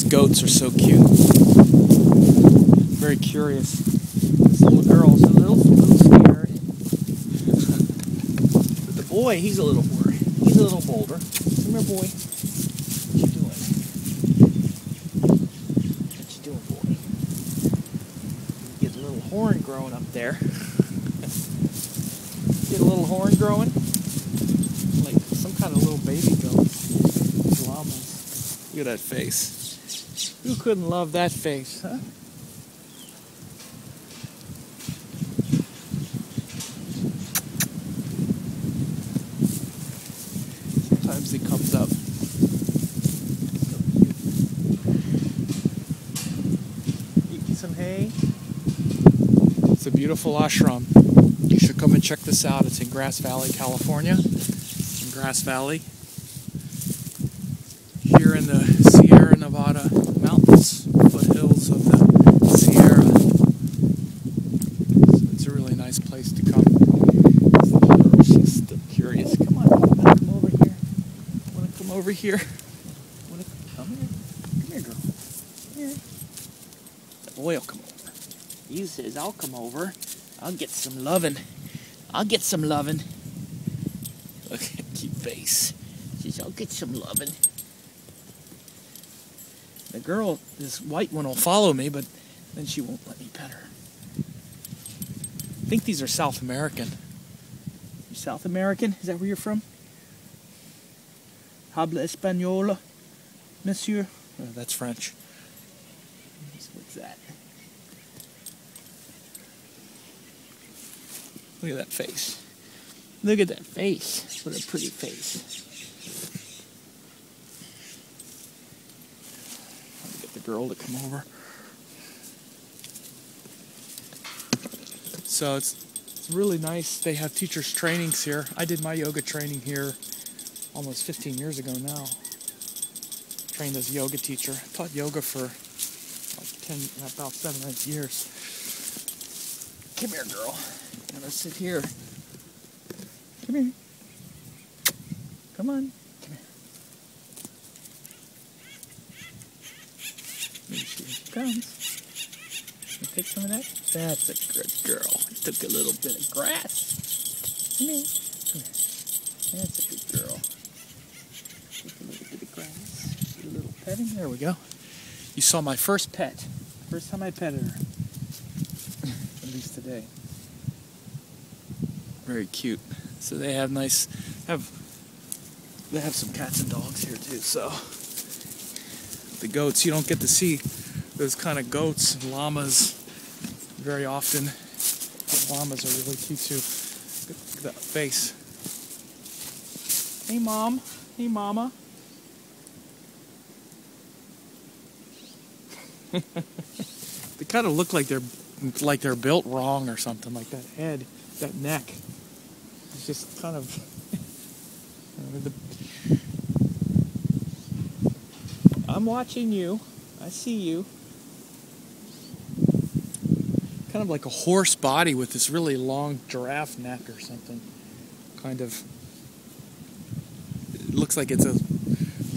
goats are so cute. Very curious. This little girl's a little scared. But the boy, he's a little worried. He's a little bolder. Come here, boy. What you doing? What you doing, boy? Get a little horn growing up there. Get a little horn growing. Like some kind of little baby goat. Llamas. Look at that face. Who couldn't love that face, huh? Sometimes he comes up. So cute. Eating some hay. It's a beautiful ashram. You should come and check this out. It's in Grass Valley, California. In Grass Valley. Here in the Sierra Nevada mountains, foothills of the Sierra. So it's a really nice place to come. This little girl, she's still curious. Come on, wanna come over here? Wanna come over here? Wanna come here? Come here, girl. Come here. The boy will come over. He says, I'll come over. I'll get some lovin'. I'll get some lovin'. Look at that cute face. She says, I'll get some lovin'. The girl, this white one, will follow me, but then she won't let me pet her. I think these are South American. You South American? Is that where you're from? Habla Española, monsieur? Oh, that's French. What's that? Look at that face. Look at that face. What a pretty face. Girl to come over. So it's really nice. They have teachers trainings here. I did my yoga training here almost 15 years ago now. Trained as a yoga teacher. Taught yoga for like about 7 or 8 years. Come here, girl. I'm gonna sit here. Come here. Come on. Come here. Here she comes. You take some of that? That's a good girl. Took a little bit of grass. Come here. Come here. That's a good girl. Take a little bit of grass. Do a little petting. There we go. You saw my first pet. First time I petted her. At least today. Very cute. So they have nice, they have some cats and dogs here too, so. The goats, you don't get to see those kind of goats and llamas very often. The llamas are really cute too. Look at that face. Hey mom. Hey mama. They kind of look like they're built wrong or something, like that head, that neck. It's just kind of I'm watching you. I see you. Kind of like a horse body with this really long giraffe neck or something. Kind of. It looks like it's a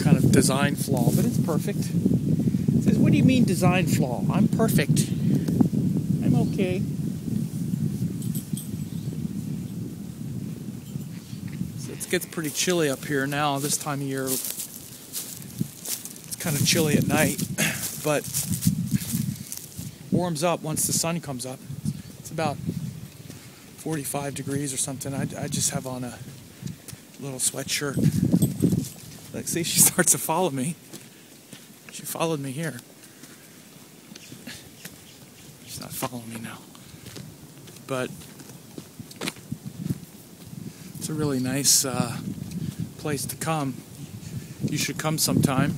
kind of design flaw, but it's perfect. It says, what do you mean design flaw? I'm perfect. I'm okay. So it gets pretty chilly up here now this time of year. Kind of chilly at night, but warms up once the sun comes up. It's about 45 degrees or something. I just have on a little sweatshirt. Like, see, she starts to follow me. She followed me here. She's not following me now. But it's a really nice place to come. You should come sometime.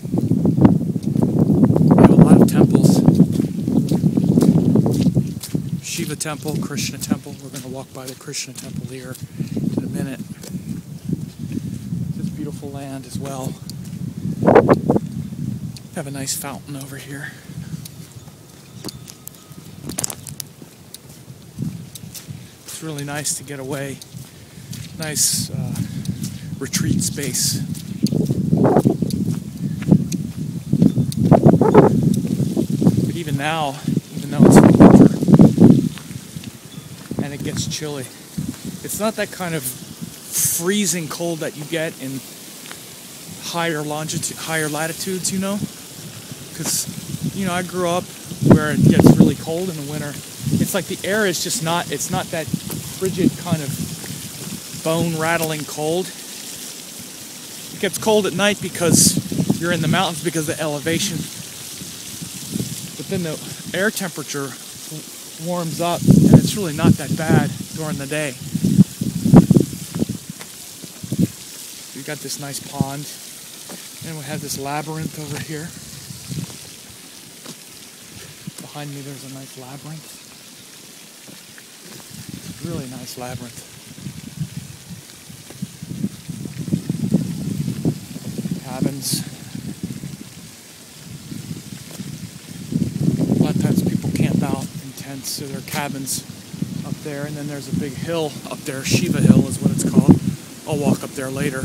Temples. Shiva temple, Krishna temple. We're going to walk by the Krishna temple here in a minute. It's beautiful land as well. Have a nice fountain over here. It's really nice to get away. Nice retreat space. now, even though it's in winter and it gets chilly. It's not that kind of freezing cold that you get in higher latitudes, you know, because, you know, I grew up where it gets really cold in the winter. It's like the air is just not, it's not that frigid kind of bone rattling cold. It gets cold at night because you're in the mountains because of the elevation, but then the air temperature warms up and it's really not that bad during the day. We got this nice pond, and we have this labyrinth over here. Behind me there's a nice labyrinth. Really nice labyrinth. Cabins. A lot of times people camp out in tents, so there are cabins up there, and then there's a big hill up there. Shiva Hill is what it's called. I'll walk up there later.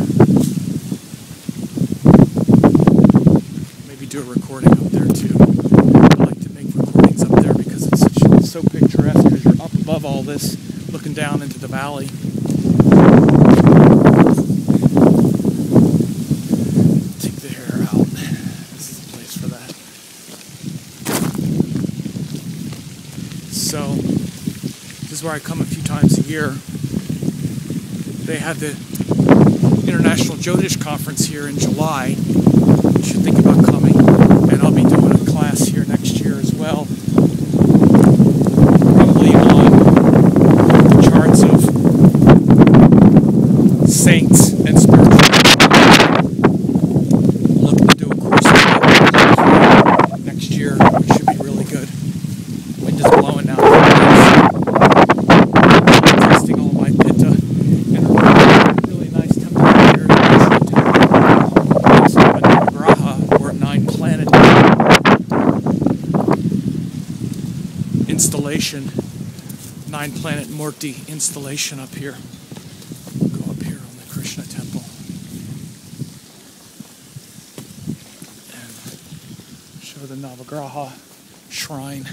Maybe do a recording up there too. I like to make recordings up there because it's so picturesque, because you're up above all this, looking down into the valley. Take the hair out. This is the place for that. So, this is where I come a few times a year. They have the International Jyotish Conference here in July. You should think about coming. And I'll be doing a class here next year as well. Probably on the charts of saints and spiritual people. I'm looking to do a course next year, which should be really good. Wind is blowing now. Testing all my pitta. And a really nice temple here. Sivananda Ashram, or 9-planet installation. 9-planet Murti installation up here. Go up here on the Krishna temple. And show the Navagraha shrine.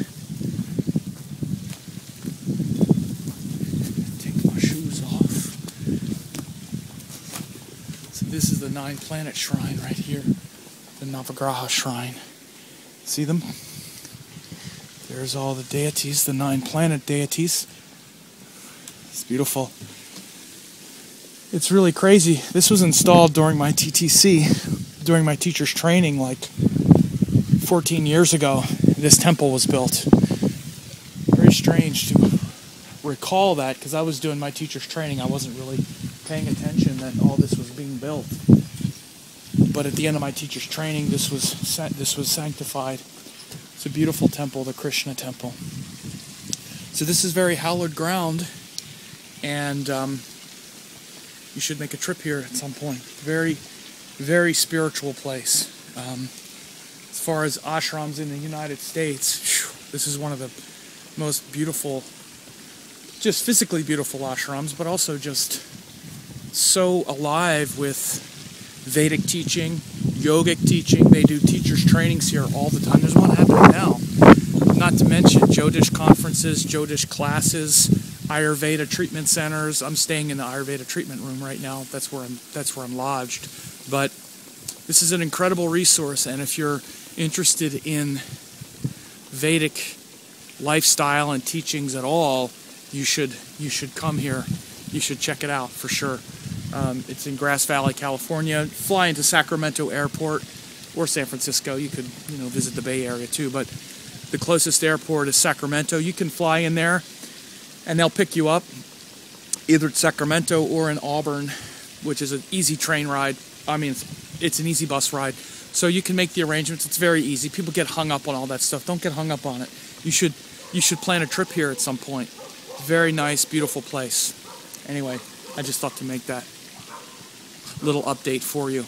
Take my shoes off. So this is the 9-planet shrine right here. The Navagraha shrine. See them? There's all the deities, the 9-planet deities. It's beautiful. It's really crazy. This was installed during my TTC, during my teacher's training, like 14 years ago. This temple was built. Very strange to recall that, because I was doing my teacher's training. I wasn't really paying attention that all this was being built. But at the end of my teacher's training, this was sanctified. It's a beautiful temple, the Krishna temple. So this is very hallowed ground, and you should make a trip here at some point. Very, very spiritual place. As far as ashrams in the United States, this is one of the most beautiful, just physically beautiful ashrams, but also just so alive with Vedic teaching, yogic teaching. They do teachers' trainings here all the time. There's one happening now. Not to mention Jyotish conferences, Jyotish classes, Ayurveda treatment centers. I'm staying in the Ayurveda treatment room right now. That's where I'm lodged. But this is an incredible resource, and if you're interested in Vedic lifestyle and teachings at all, you should come here. You should check it out for sure. It's in Grass Valley, California. Fly into Sacramento Airport or San Francisco. You could, visit the Bay Area too, but the closest airport is Sacramento. You can fly in there, and they'll pick you up either at Sacramento or in Auburn, which is an easy train ride. I mean, it's an easy bus ride, so you can make the arrangements. It's very easy. People get hung up on all that stuff. Don't get hung up on it. You should plan a trip here at some point. Very nice, beautiful place. Anyway, I just thought to make that little update for you.